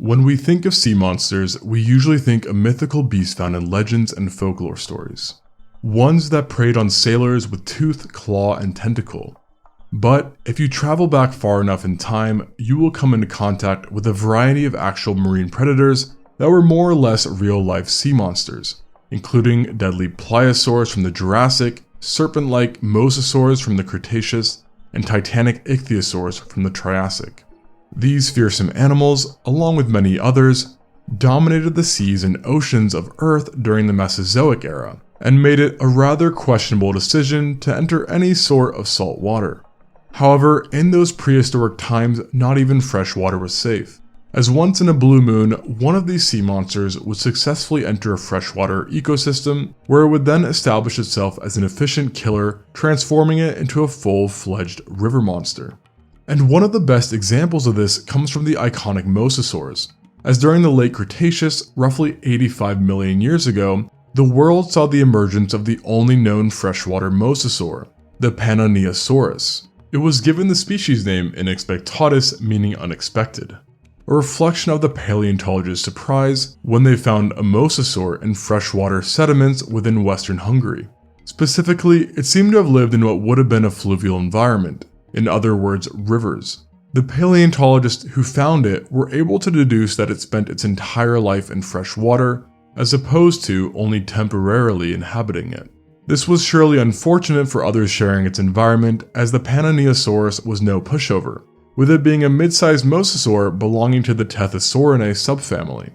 When we think of sea monsters, we usually think of mythical beasts found in legends and folklore stories. Ones that preyed on sailors with tooth, claw, and tentacle. But if you travel back far enough in time, you will come into contact with a variety of actual marine predators that were more or less real-life sea monsters, including deadly pliosaurs from the Jurassic, serpent-like mosasaurs from the Cretaceous, and titanic ichthyosaurs from the Triassic. These fearsome animals, along with many others, dominated the seas and oceans of Earth during the Mesozoic era, and made it a rather questionable decision to enter any sort of salt water. However, in those prehistoric times, not even fresh water was safe, as once in a blue moon, one of these sea monsters would successfully enter a freshwater ecosystem, where it would then establish itself as an efficient killer, transforming it into a full-fledged river monster. And one of the best examples of this comes from the iconic mosasaurs, as during the late Cretaceous, roughly 85 million years ago, the world saw the emergence of the only known freshwater mosasaur, the Pananeosaurus. It was given the species name Inexpectatus, meaning unexpected, a reflection of the paleontologists' surprise when they found a mosasaur in freshwater sediments within western Hungary. Specifically, it seemed to have lived in what would have been a fluvial environment, in other words, rivers. The paleontologists who found it were able to deduce that it spent its entire life in fresh water, as opposed to only temporarily inhabiting it. This was surely unfortunate for others sharing its environment, as the Pananeosaurus was no pushover, with it being a mid-sized mosasaur belonging to the Tethosaurinae subfamily.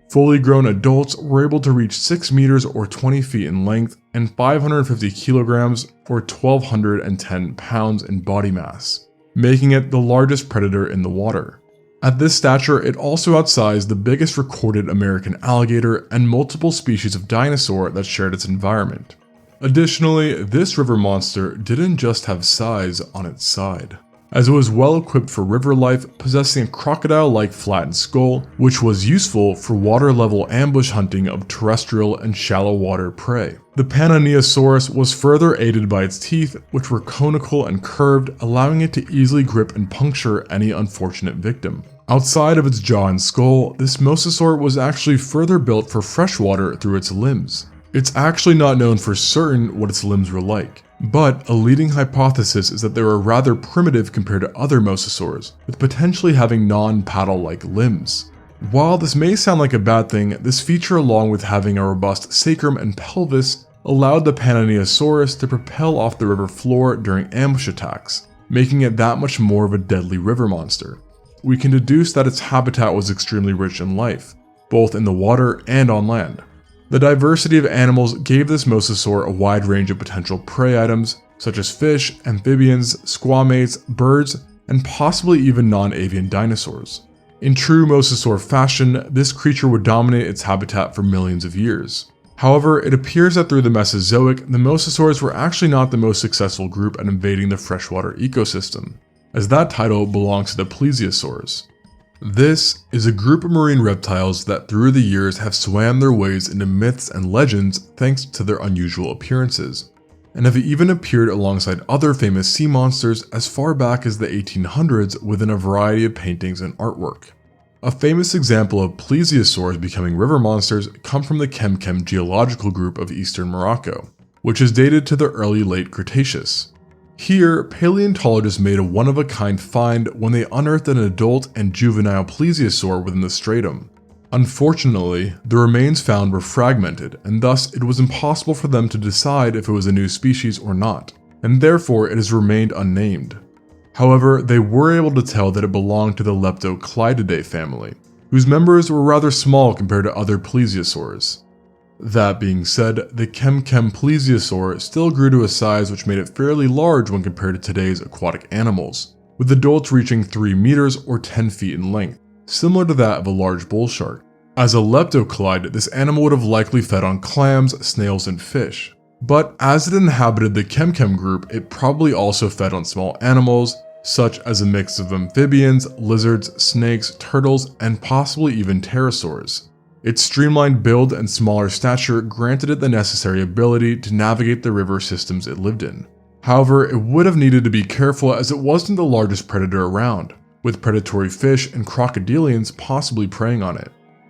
Fully grown adults were able to reach 6 meters or 20 feet in length and 550 kilograms or 1,210 pounds in body mass, making it the largest predator in the water. At this stature, it also outsized the biggest recorded American alligator and multiple species of dinosaur that shared its environment. Additionally, this river monster didn't just have size on its side, as it was well equipped for river life, possessing a crocodile-like flattened skull, which was useful for water-level ambush hunting of terrestrial and shallow water prey. The Pananeosaurus was further aided by its teeth, which were conical and curved, allowing it to easily grip and puncture any unfortunate victim. Outside of its jaw and skull, this mosasaur was actually further built for freshwater through its limbs. It's actually not known for certain what its limbs were like, but a leading hypothesis is that they were rather primitive compared to other mosasaurs, with potentially having non-paddle-like limbs. While this may sound like a bad thing, this feature, along with having a robust sacrum and pelvis, allowed the Pananeosaurus to propel off the river floor during ambush attacks, making it that much more of a deadly river monster. We can deduce that its habitat was extremely rich in life, both in the water and on land. The diversity of animals gave this mosasaur a wide range of potential prey items, such as fish, amphibians, squamates, birds, and possibly even non-avian dinosaurs. In true mosasaur fashion, this creature would dominate its habitat for millions of years. However, it appears that through the Mesozoic, the mosasaurs were actually not the most successful group at invading the freshwater ecosystem, as that title belongs to the plesiosaurs. This is a group of marine reptiles that through the years have swam their ways into myths and legends thanks to their unusual appearances, and have even appeared alongside other famous sea monsters as far back as the 1800s within a variety of paintings and artwork. A famous example of plesiosaurs becoming river monsters come from the Kemkem geological group of eastern Morocco, which is dated to the early late Cretaceous. Here, paleontologists made a one-of-a-kind find when they unearthed an adult and juvenile plesiosaur within the stratum. Unfortunately, the remains found were fragmented, and thus it was impossible for them to decide if it was a new species or not, and therefore it has remained unnamed. However, they were able to tell that it belonged to the Leptocleididae family, whose members were rather small compared to other plesiosaurs. That being said, the Kemkem plesiosaur still grew to a size which made it fairly large when compared to today's aquatic animals, with adults reaching 3 meters or 10 feet in length, similar to that of a large bull shark. As a leptocleid, this animal would have likely fed on clams, snails, and fish. But as it inhabited the Kemkem group, it probably also fed on small animals, such as a mix of amphibians, lizards, snakes, turtles, and possibly even pterosaurs. Its streamlined build and smaller stature granted it the necessary ability to navigate the river systems it lived in. However, it would have needed to be careful as it wasn't the largest predator around, with predatory fish and crocodilians possibly preying on it.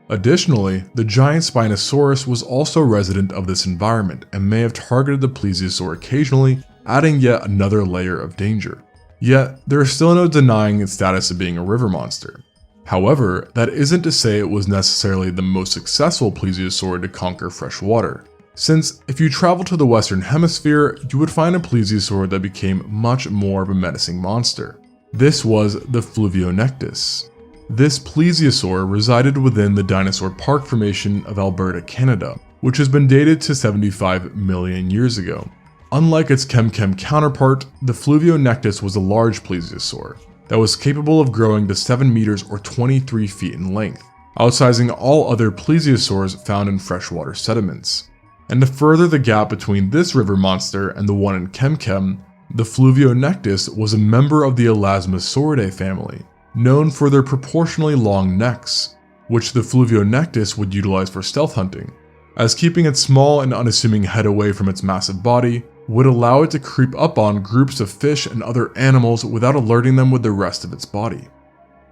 Additionally, the giant Spinosaurus was also resident of this environment and may have targeted the plesiosaur occasionally, adding yet another layer of danger. Yet, there is still no denying its status of being a river monster. However, that isn't to say it was necessarily the most successful plesiosaur to conquer fresh water, since if you travel to the Western Hemisphere, you would find a plesiosaur that became much more of a menacing monster. This was the Fluvionectus. This plesiosaur resided within the Dinosaur Park Formation of Alberta, Canada, which has been dated to 75 million years ago. Unlike its Chemchem counterpart, the Fluvionectus was a large plesiosaur that was capable of growing to 7 meters or 23 feet in length, outsizing all other plesiosaurs found in freshwater sediments. And to further the gap between this river monster and the one in Chemchem, the Fluvionectus was a member of the Elasmosauridae family, known for their proportionally long necks, which the Fluvionectus would utilize for stealth hunting, as keeping its small and unassuming head away from its massive body would allow it to creep up on groups of fish and other animals without alerting them with the rest of its body.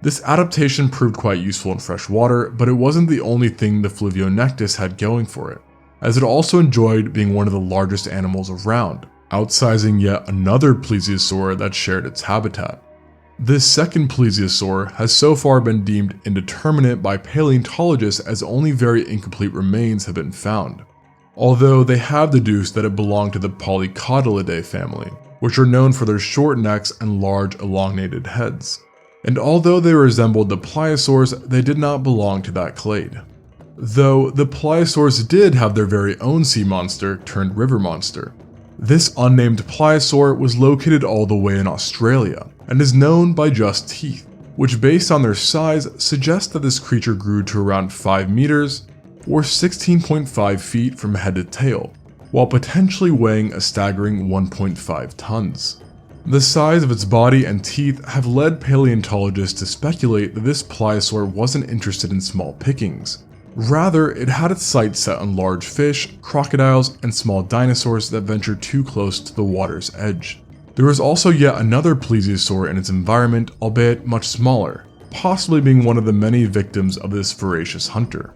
This adaptation proved quite useful in fresh water, but it wasn't the only thing the Fluvionectus had going for it, as it also enjoyed being one of the largest animals around, outsizing yet another plesiosaur that shared its habitat. This second plesiosaur has so far been deemed indeterminate by paleontologists as only very incomplete remains have been found, although they have deduced that it belonged to the Polycotylidae family, which are known for their short necks and large elongated heads. And although they resembled the pliosaurs, they did not belong to that clade. Though the pliosaurs did have their very own sea monster turned river monster. This unnamed pliosaur was located all the way in Australia and is known by just teeth, which based on their size suggests that this creature grew to around 5 meters or 16.5 feet from head to tail, while potentially weighing a staggering 1.5 tons. The size of its body and teeth have led paleontologists to speculate that this pliosaur wasn't interested in small pickings. Rather, it had its sights set on large fish, crocodiles, and small dinosaurs that ventured too close to the water's edge. There was also yet another plesiosaur in its environment, albeit much smaller, possibly being one of the many victims of this voracious hunter.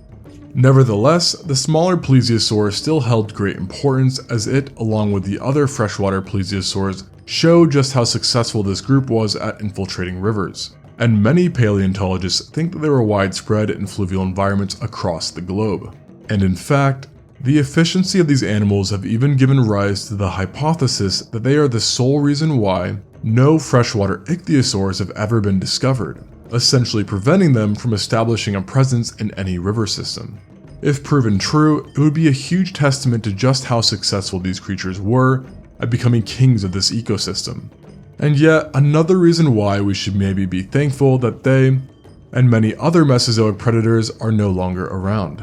Nevertheless, the smaller plesiosaur still held great importance as it, along with the other freshwater plesiosaurs, showed just how successful this group was at infiltrating rivers. And many paleontologists think that they were widespread in fluvial environments across the globe. And in fact, the efficiency of these animals have even given rise to the hypothesis that they are the sole reason why no freshwater ichthyosaurs have ever been discovered, essentially preventing them from establishing a presence in any river system. If proven true, it would be a huge testament to just how successful these creatures were at becoming kings of this ecosystem. And yet another reason why we should maybe be thankful that they, and many other Mesozoic predators, are no longer around.